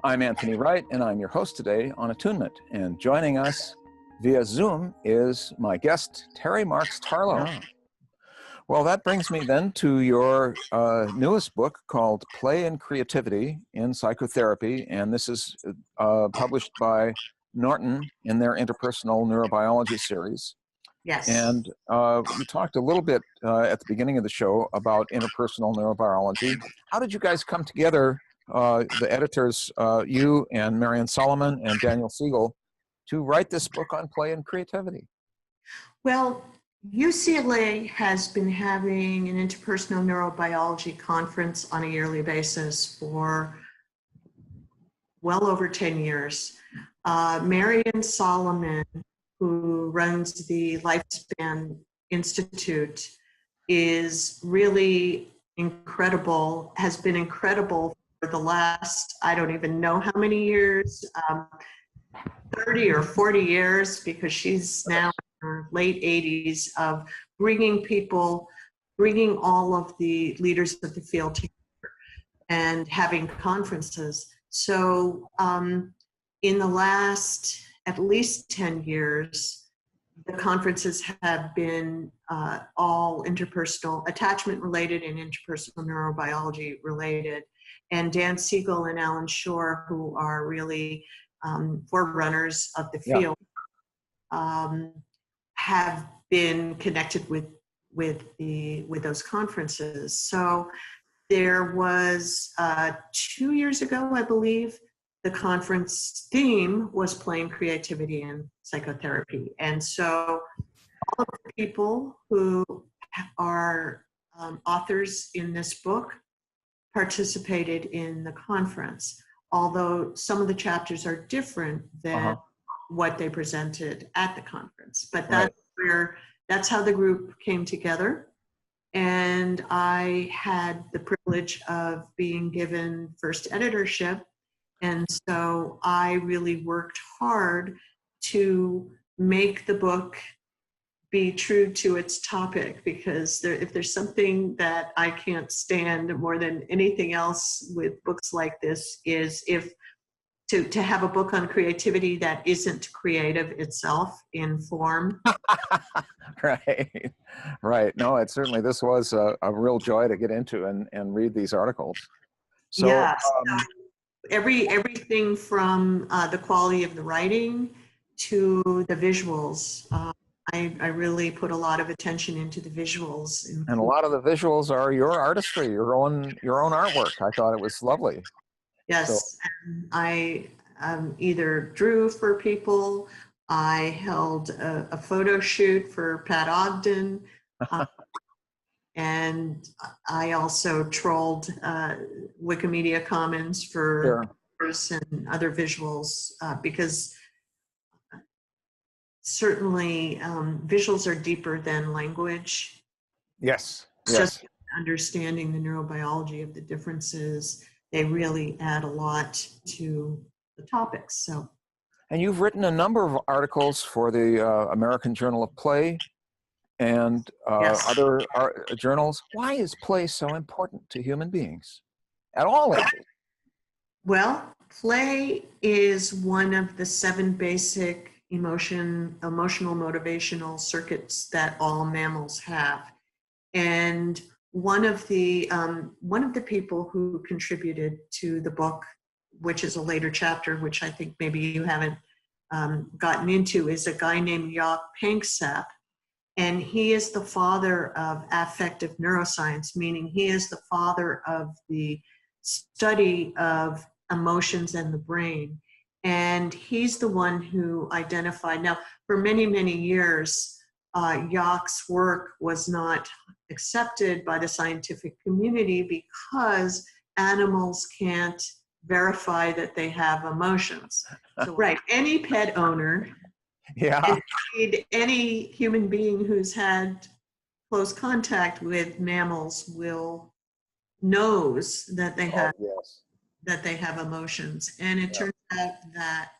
I'm Anthony Wright, and I'm your host today on Attunement. And joining us via Zoom is my guest, Terry Marks-Tarlow. Yeah. Well, that brings me then to your newest book called Play and Creativity in Psychotherapy, and this is published by Norton in their Interpersonal Neurobiology series. Yes. And you talked a little bit at the beginning of the show about interpersonal neurobiology. How did you guys come together, the editors, you and Marion Solomon and Daniel Siegel, to write this book on play and creativity? Well, UCLA has been having an interpersonal neurobiology conference on a yearly basis for well over 10 years. Marion Solomon, who runs the Lifespan Institute, is really incredible, has been incredible for the last, I don't even know how many years, 30 or 40 years, because she's now in her late 80s, of bringing all of the leaders of the field together and having conferences. So in the last at least 10 years, the conferences have been all interpersonal, attachment related and interpersonal neurobiology related. And Dan Siegel and Alan Shore, who are really forerunners of the field, have been connected with those conferences. So there was 2 years ago, I believe, the conference theme was playing creativity in psychotherapy. And so all of the people who are authors in this book participated in the conference, although some of the chapters are different than what they presented at the conference. But that's how the group came together. And I had the privilege of being given first editorship. And so I really worked hard to make the book be true to its topic, because if there's something that I can't stand more than anything else with books like this, is to have a book on creativity that isn't creative itself in form. Right. No, it certainly, this was a real joy to get into and read these articles. So, yeah. Everything from the quality of the writing to the visuals. I really put a lot of attention into the visuals. And a lot of the visuals are your artistry, your own artwork. I thought it was lovely. Yes, so, I either drew for people, I held a photo shoot for Pat Ogden, and I also trolled Wikimedia Commons for and other visuals, because certainly visuals are deeper than language. Yes. Just understanding the neurobiology of the differences, they really add a lot to the topics. So, and you've written a number of articles for the American Journal of Play and other journals. Why is play so important to human beings at all ages? Well, play is one of the 7 basic emotional motivational circuits that all mammals have. And one of the people who contributed to the book, which is a later chapter, which I think maybe you haven't gotten into, is a guy named Jaak Panksepp. And he is the father of affective neuroscience, meaning he is the father of the study of emotions and the brain. And he's the one who identified, now for many, many years, Jaak's work was not accepted by the scientific community because animals can't verify that they have emotions. So, any pet owner, and any human being who's had close contact with mammals knows that they have that they have emotions, and it turns out that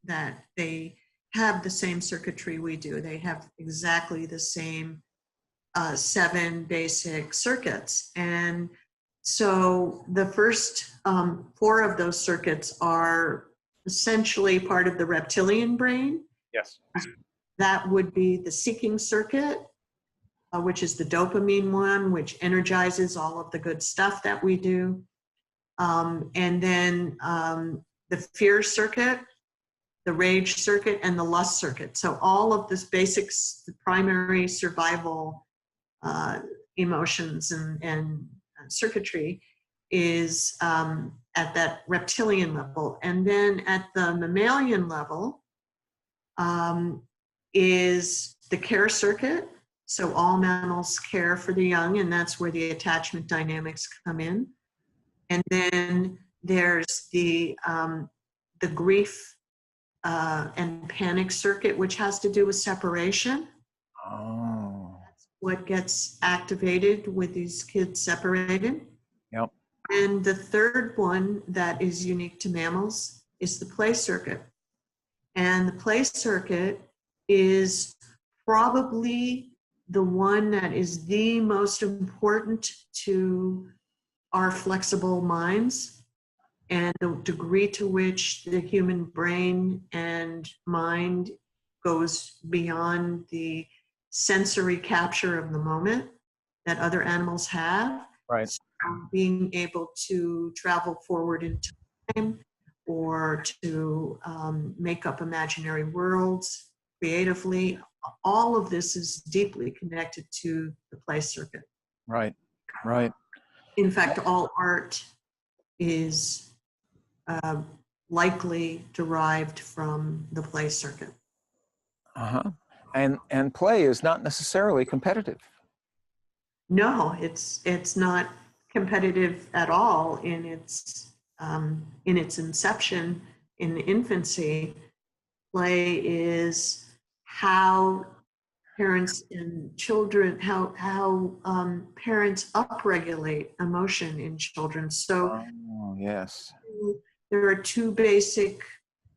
that they have the same circuitry we do. They have exactly the same 7 basic circuits. And so the first four of those circuits are essentially part of the reptilian brain. Yes. That would be the seeking circuit, which is the dopamine one, which energizes all of the good stuff that we do. And then the fear circuit, the rage circuit, and the lust circuit. So all of this basics, the primary survival emotions and circuitry is at that reptilian level. And then at the mammalian level is the care circuit. So all mammals care for the young, and that's where the attachment dynamics come in. And then there's the grief and panic circuit, which has to do with separation. Oh. That's what gets activated with these kids separated. Yep. And the third one that is unique to mammals is the play circuit. And the play circuit is probably the one that is the most important to our flexible minds and the degree to which the human brain and mind goes beyond the sensory capture of the moment that other animals have. Right. So being able to travel forward in time or to make up imaginary worlds creatively, all of this is deeply connected to the play circuit. Right, right. In fact, all art is likely derived from the play circuit. Uh-huh. And play is not necessarily competitive. No, it's not competitive at all in its inception, in infancy. Play is how parents and children, how parents upregulate emotion in children. So yes, there are two basic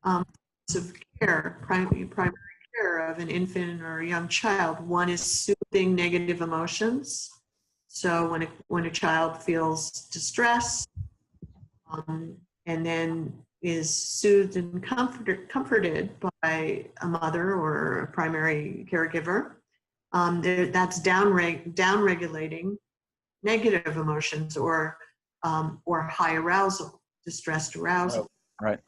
of care, primary care of an infant or a young child. One is soothing negative emotions. So when a child feels distress, and then is soothed and comforted by a mother or a primary caregiver, that's down-regulating negative emotions or high arousal, distressed arousal. Right.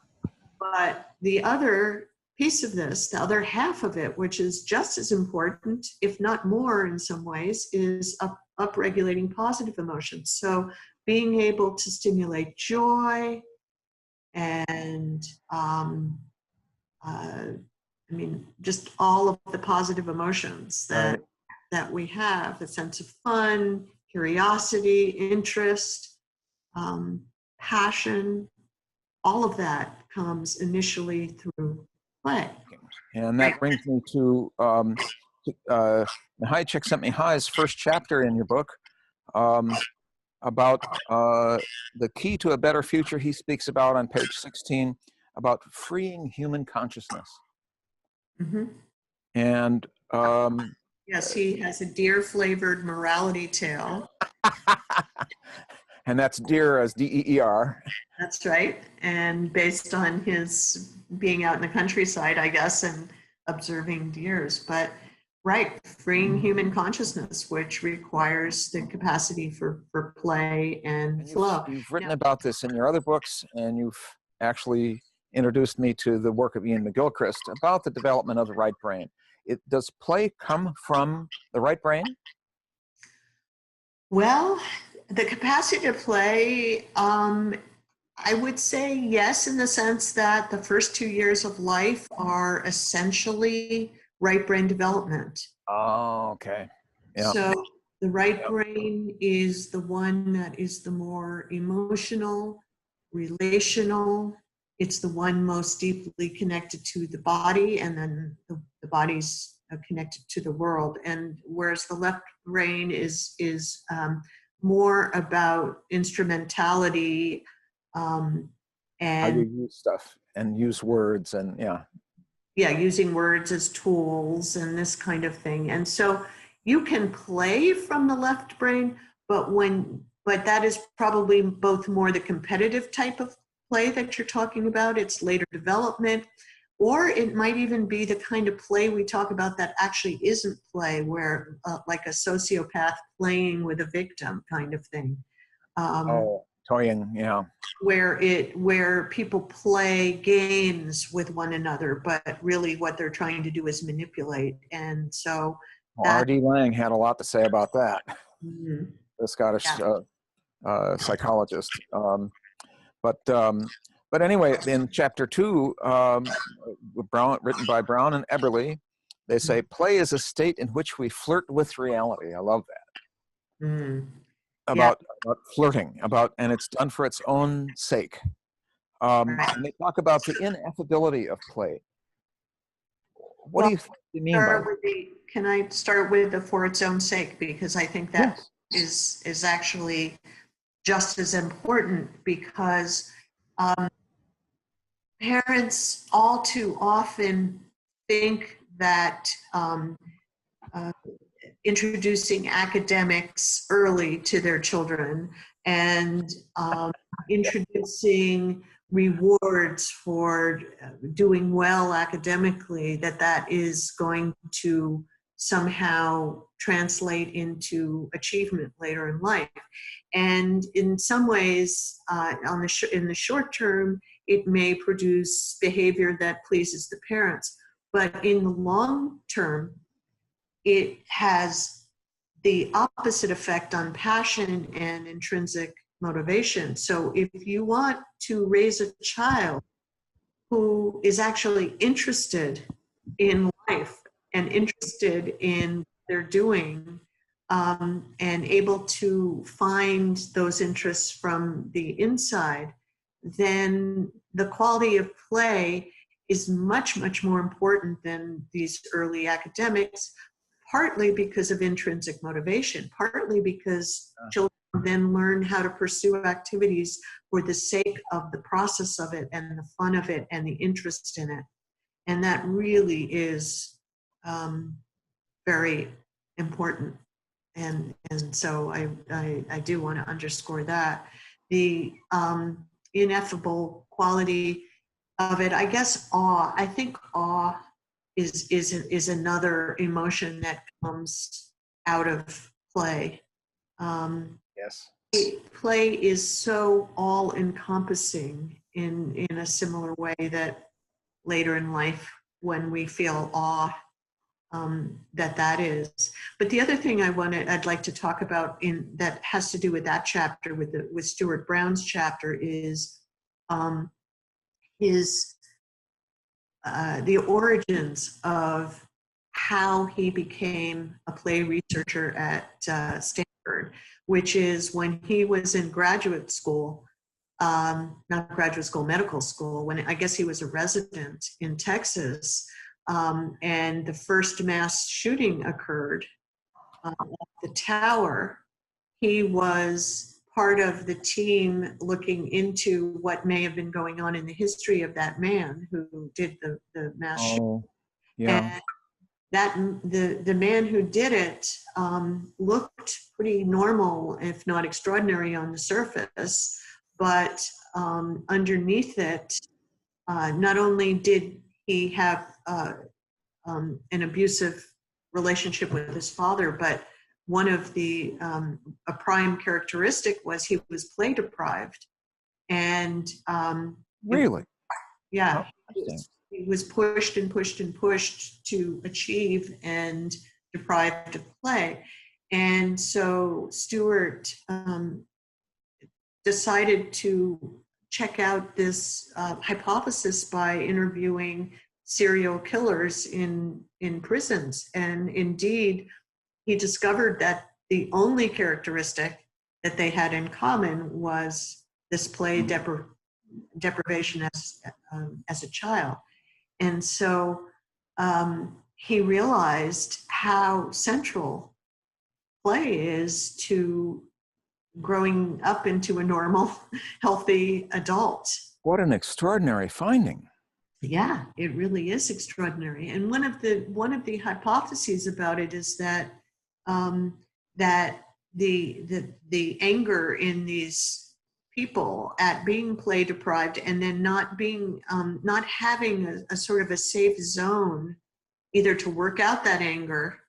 But the other piece of this, the other half of it, which is just as important, if not more in some ways, is upregulating positive emotions. So being able to stimulate joy and just all of the positive emotions that we have, a sense of fun, curiosity, interest, passion, all of that comes initially through play. And that brings me to Hayek sent me High's first chapter in your book about the key to a better future. He speaks about on page 16 about freeing human consciousness. Mm-hmm. And yes, he has a deer-flavored morality tale. And that's deer as D-E-E-R. That's right. And based on his being out in the countryside, I guess, and observing deers. But right, freeing human consciousness, which requires the capacity for play and flow. You've written about this in your other books, and you've actually introduced me to the work of Ian McGilchrist about the development of the right brain. Does play come from the right brain? Well, the capacity to play, I would say yes, in the sense that the first 2 years of life are essentially right brain development. Oh, okay. Yeah. So the right brain is the one that is the more emotional, relational. It's the one most deeply connected to the body, and then the body's connected to the world. And whereas the left brain is more about instrumentality and how you use stuff and use words and using words as tools and this kind of thing. And so you can play from the left brain, but when but that is probably both more the competitive type of play that you're talking about. It's later development, or it might even be the kind of play we talk about that actually isn't play, where like a sociopath playing with a victim kind of thing. Toying, yeah. Where people play games with one another, but really what they're trying to do is manipulate. And so R.D. Laing had a lot to say about that. Mm-hmm. The Scottish psychologist. But anyway, in chapter 2, written by Brown and Eberly, they say, play is a state in which we flirt with reality. I love that. Mm. About flirting, and it's done for its own sake. Right. And they talk about the ineffability of play. What do you think they mean by that? Can I start with the for its own sake? Because I think that is actually just as important, because parents all too often think that introducing academics early to their children and introducing rewards for doing well academically, that is going to somehow translate into achievement later in life. And in some ways, in the short term, it may produce behavior that pleases the parents. But in the long term, it has the opposite effect on passion and intrinsic motivation. So if you want to raise a child who is actually interested in life and interested in what they're doing, and able to find those interests from the inside, then the quality of play is much, much more important than these early academics, partly because of intrinsic motivation, partly because children then learn how to pursue activities for the sake of the process of it and the fun of it and the interest in it. And that really is very important. And so I do want to underscore that. The ineffable quality of it, I guess awe. I think awe is another emotion that comes out of play. Yes. Play is so all-encompassing in a similar way that later in life, when we feel awe, that is. But the other thing I'd like to talk about that has to do with that chapter, with Stuart Brown's chapter, is the origins of how he became a play researcher at Stanford, which is when he was in graduate school, not graduate school, medical school, when I guess he was a resident in Texas, and the first mass shooting occurred at the tower. He was part of the team looking into what may have been going on in the history of that man who did the mass shooting. Yeah. And that the man who did it looked pretty normal, if not extraordinary, on the surface, but underneath it, not only did he have an abusive relationship with his father, but one of the a prime characteristic was he was play deprived, and really, yeah, he was pushed and pushed and pushed to achieve and deprived of play. And so Stuart decided to check out this hypothesis by interviewing serial killers in prisons. And indeed, he discovered that the only characteristic that they had in common was this play deprivation as a child. And so he realized how central play is to growing up into a normal, healthy adult. What an extraordinary finding. Yeah, it really is extraordinary. And one of the hypotheses about it is that that the anger in these people at being play deprived, and then not having a sort of a safe zone, either to work out that anger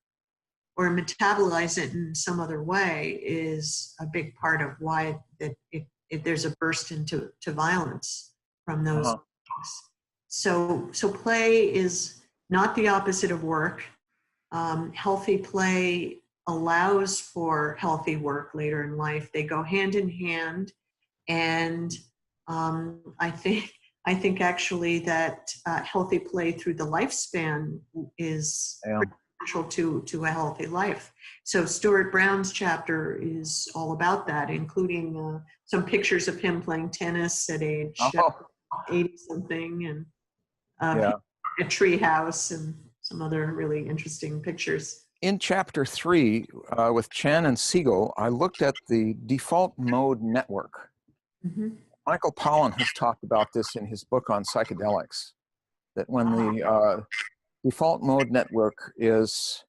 or metabolize it in some other way, is a big part of why if there's a burst into violence from those things. So play is not the opposite of work. Healthy play allows for healthy work later in life. They go hand in hand, and I think actually that healthy play through the lifespan is crucial to a healthy life. So Stuart Brown's chapter is all about that, including some pictures of him playing tennis at age 80-something, and a tree house, and some other really interesting pictures. In chapter 3, with Chen and Siegel, I looked at the default mode network. Mm-hmm. Michael Pollan has talked about this in his book on psychedelics, that when the default mode network is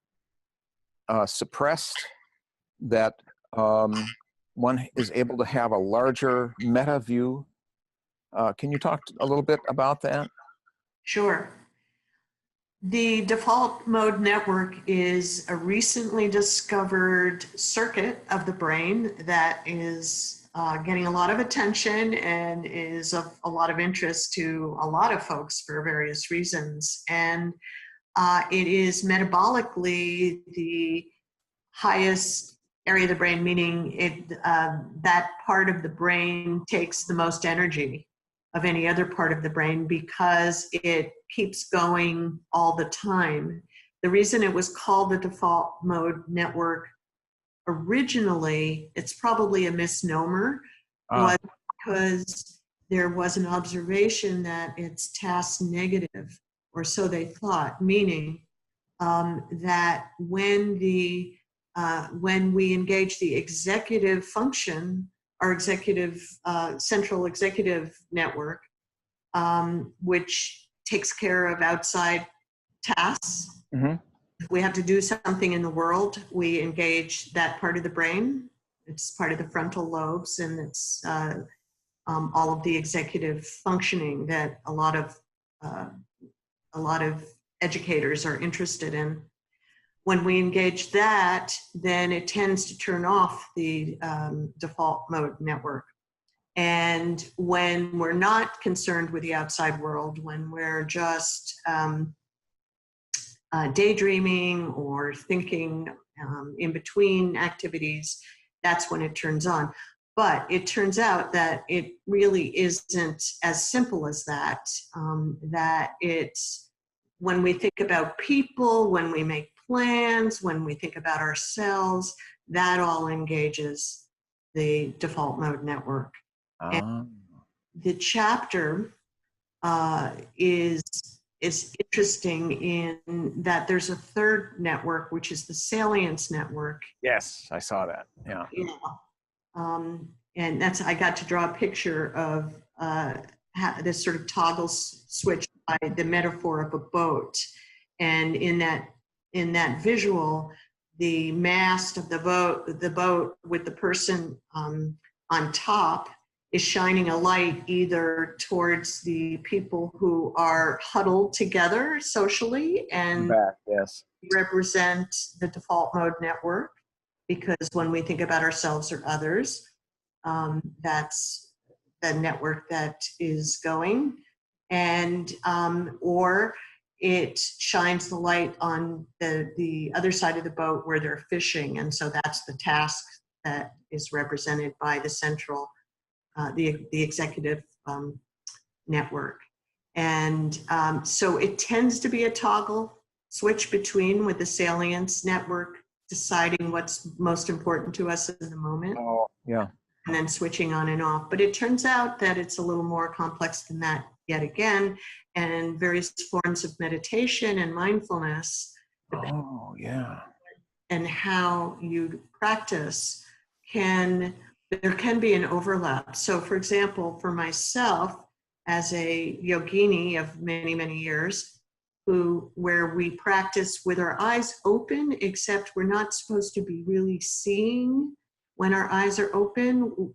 suppressed, that one is able to have a larger meta view. Can you talk a little bit about that? Sure. The default mode network is a recently discovered circuit of the brain that is getting a lot of attention and is of a lot of interest to a lot of folks for various reasons. And it is metabolically the highest area of the brain, meaning that part of the brain takes the most energy of any other part of the brain because it keeps going all the time. The reason it was called the default mode network originally, it's probably a misnomer, was because there was an observation that it's task negative, or so they thought, meaning that when we engage the executive function, our central executive network, which takes care of outside tasks. Mm-hmm. If we have to do something in the world, we engage that part of the brain. It's part of the frontal lobes, and it's all of the executive functioning that a lot of educators are interested in. When we engage that, then it tends to turn off the default mode network. And when we're not concerned with the outside world, when we're just daydreaming or thinking in between activities, that's when it turns on. But it turns out that it really isn't as simple as that, that it's when we think about people, when we make plans, when we think about ourselves, that all engages the default mode network. And the chapter is interesting in that there's a third network, which is the salience network. Yes, I saw that. Yeah. And that's, I got to draw a picture of this sort of toggle switch by the metaphor of a boat. And in that visual, the mast of the boat with the person on top is shining a light either towards the people who are huddled together socially and represent the default mode network, because when we think about ourselves or others, that's the network that is going, and or it shines the light on the other side of the boat where they're fishing, and so that's the task that is represented by the central, the executive network. And so it tends to be a toggle switch between, with the salience network deciding what's most important to us in the moment. And then switching on and off. But it turns out that it's a little more complex than that yet again, and various forms of meditation and mindfulness and how you practice there can be an overlap. So for example, for myself, as a yogini of many, many years, where we practice with our eyes open, except we're not supposed to be really seeing when our eyes are open,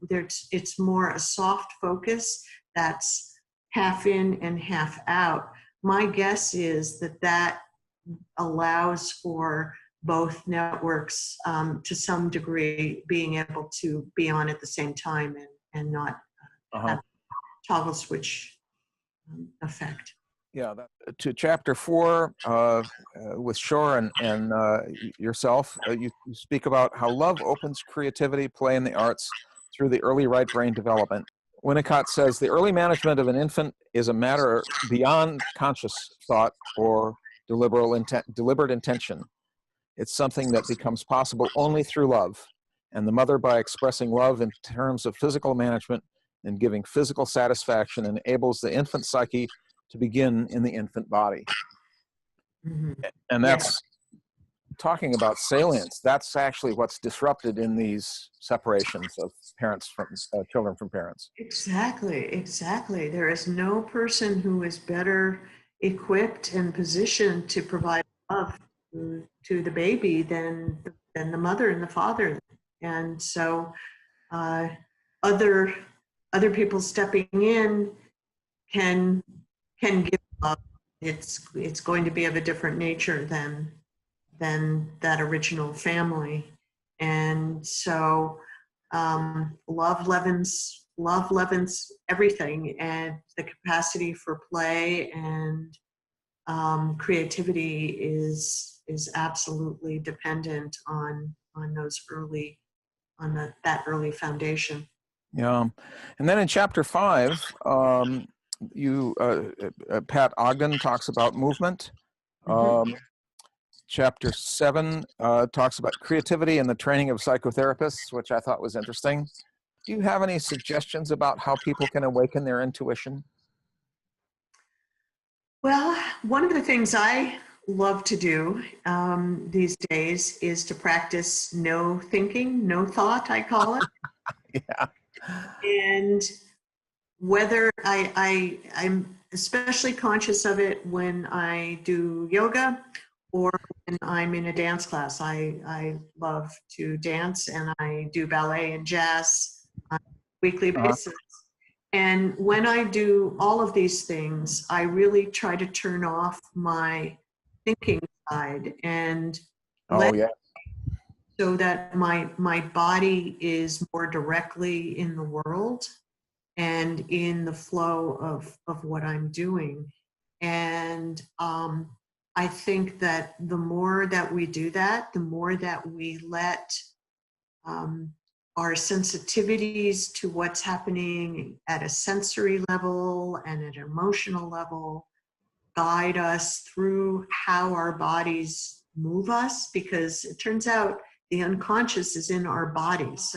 it's more a soft focus that's half in and half out. My guess is that allows for both networks to some degree being able to be on at the same time and not have toggle switch effect. Yeah, to chapter 4 with Shore and yourself, you speak about how love opens creativity, play, and the arts through the early right brain development. Winnicott says the early management of an infant is a matter beyond conscious thought or deliberate intention. It's something that becomes possible only through love, and the mother, by expressing love in terms of physical management and giving physical satisfaction, enables the infant psyche to begin in the infant body. Mm-hmm. And that's talking about salience. That's actually what's disrupted in these separations of parents from children from parents. Exactly. There is no person who is better equipped and positioned to provide love to the baby than the mother and the father. And so other people stepping in can give love. It's going to be of a different nature than that original family. And so love leavens everything, and the capacity for play and creativity is absolutely dependent on that early foundation. Yeah, and then in chapter 5, Pat Ogden talks about movement. Chapter 7 talks about creativity and the training of psychotherapists, which I thought was interesting. Do you have any suggestions about how people can awaken their intuition? Well, one of the things I love to do these days is to practice no thinking, no thought, I call it. Yeah. And whether I'm especially conscious of it when I do yoga or when I'm in a dance class. I love to dance, and I do ballet and jazz on a weekly basis. And when I do all of these things, I really try to turn off my thinking side and so that my body is more directly in the world and in the flow of what I'm doing. And I think that the more that we do that, the more that we let our sensitivities to what's happening at a sensory level and at an emotional level guide us through how our bodies move us, because it turns out the unconscious is in our bodies.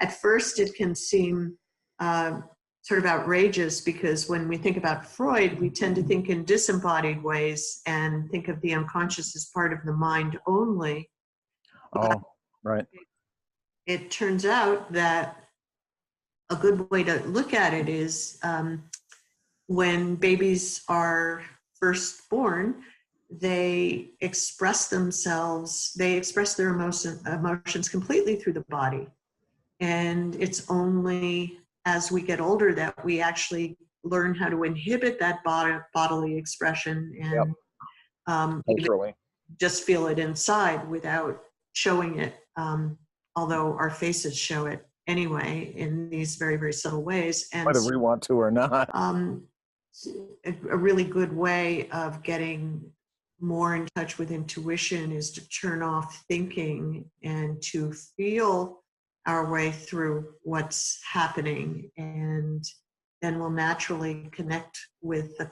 At first it can seem sort of outrageous, because when we think about Freud, we tend to think in disembodied ways and think of the unconscious as part of the mind only. Oh, right. It turns out that a good way to look at it is when babies are first born, they express themselves, they express their emotions completely through the body. And it's only as we get older that we actually learn how to inhibit that bodily expression and just feel it inside without showing it, although our faces show it anyway in these very, very subtle ways. And whether we want to or not. A really good way of getting more in touch with intuition is to turn off thinking and to feel our way through what's happening, and then we'll naturally connect with the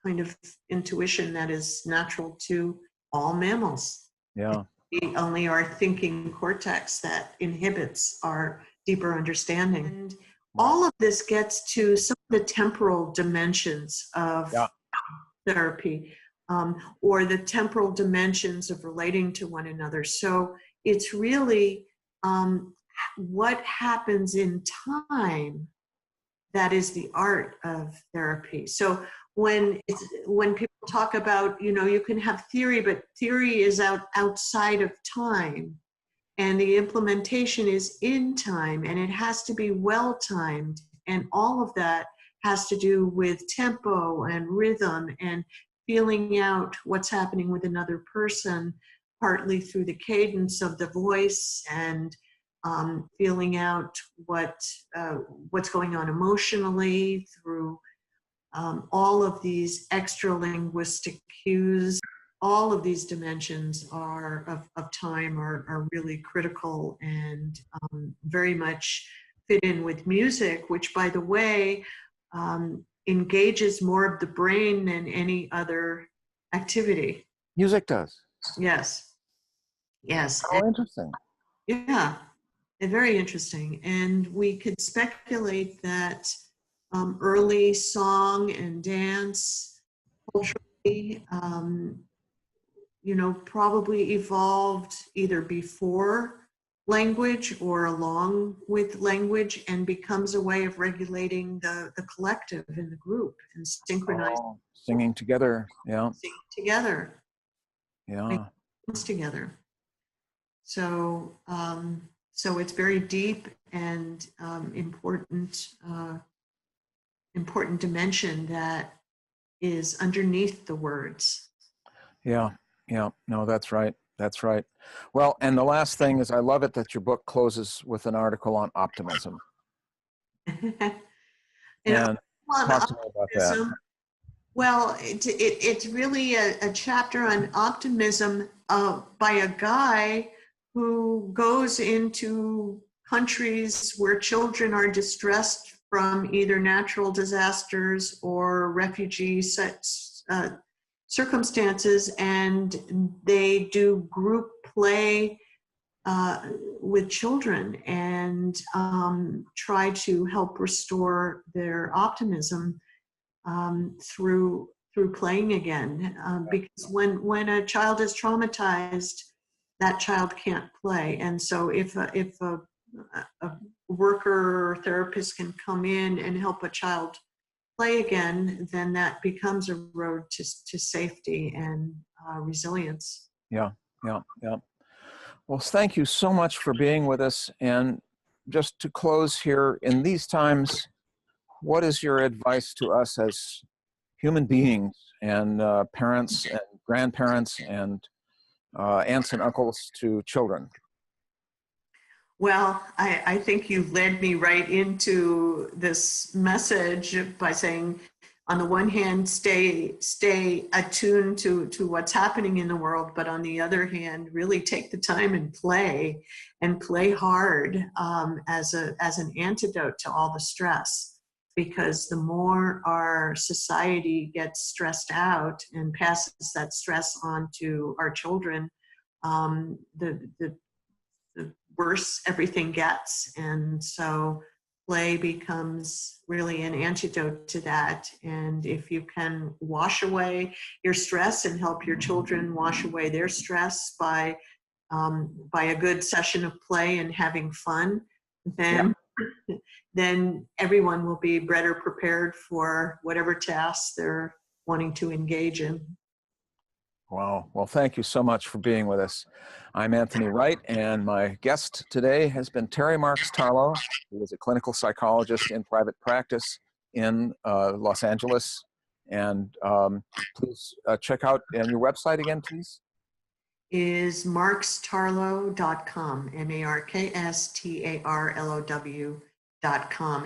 kind of intuition that is natural to all mammals. Yeah. It's only our thinking cortex that inhibits our deeper understanding. And all of this gets to some of the temporal dimensions of therapy, or the temporal dimensions of relating to one another. So it's really what happens in time that is the art of therapy. So when people talk about, you can have theory, but theory is outside of time. and the implementation is in time, and it has to be well timed, and all of that has to do with tempo and rhythm and feeling out what's happening with another person, partly through the cadence of the voice, and feeling out what's going on emotionally through all of these extra linguistic cues. All of these dimensions of time are really critical, and very much fit in with music, which, by the way, engages more of the brain than any other activity. Music does. Yes. Yes. Oh, interesting. Yeah, very interesting. And we could speculate that early song and dance culturally, probably evolved either before language or along with language, and becomes a way of regulating the collective in the group and synchronizing. Singing together. Yeah. Singing together. Yeah. Together. So, so it's very deep and important dimension that is underneath the words. Yeah. Yeah. No, that's right. That's right. Well, and the last thing is, I love it that your book closes with an article on optimism. And talk to me about that. Well, it's really a chapter on optimism by a guy who goes into countries where children are distressed from either natural disasters or refugee circumstances, and they do group play with children and try to help restore their optimism through playing again, because when a child is traumatized, that child can't play. And so if a worker or therapist can come in and help a child play again, then that becomes a road to safety and resilience. Yeah. Well, thank you so much for being with us. And just to close here, in these times, what is your advice to us as human beings and parents and grandparents and aunts and uncles to children? Well, I think you led me right into this message by saying, on the one hand, stay attuned to what's happening in the world, but on the other hand, really take the time and play hard as an antidote to all the stress. Because the more our society gets stressed out and passes that stress on to our children, the worse everything gets. And so play becomes really an antidote to that. And if you can wash away your stress and help your children wash away their stress by a good session of play and having fun, then everyone will be better prepared for whatever tasks they're wanting to engage in. Wow. Well, thank you so much for being with us. I'm Anthony Wright, and my guest today has been Terry Marks-Tarlow, who is a clinical psychologist in private practice in Los Angeles. And please check out your website again, please. Is Marks-Tarlow.com, Markstarlow.com.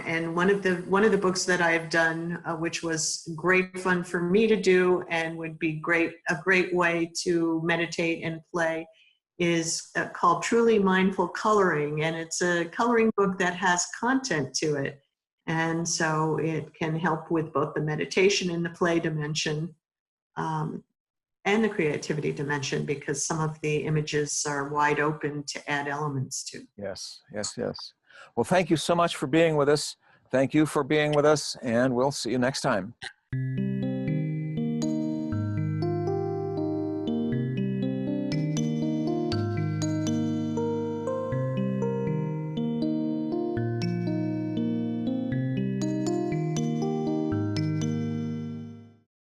And one of the books that I have done, which was great fun for me to do and would be a great way to meditate and play, is called Truly Mindful Coloring. And it's a coloring book that has content to it. And so it can help with both the meditation and the play dimension, and the creativity dimension, because some of the images are wide open to add elements to. Yes. Well, thank you so much for being with us. Thank you for being with us, and we'll see you next time.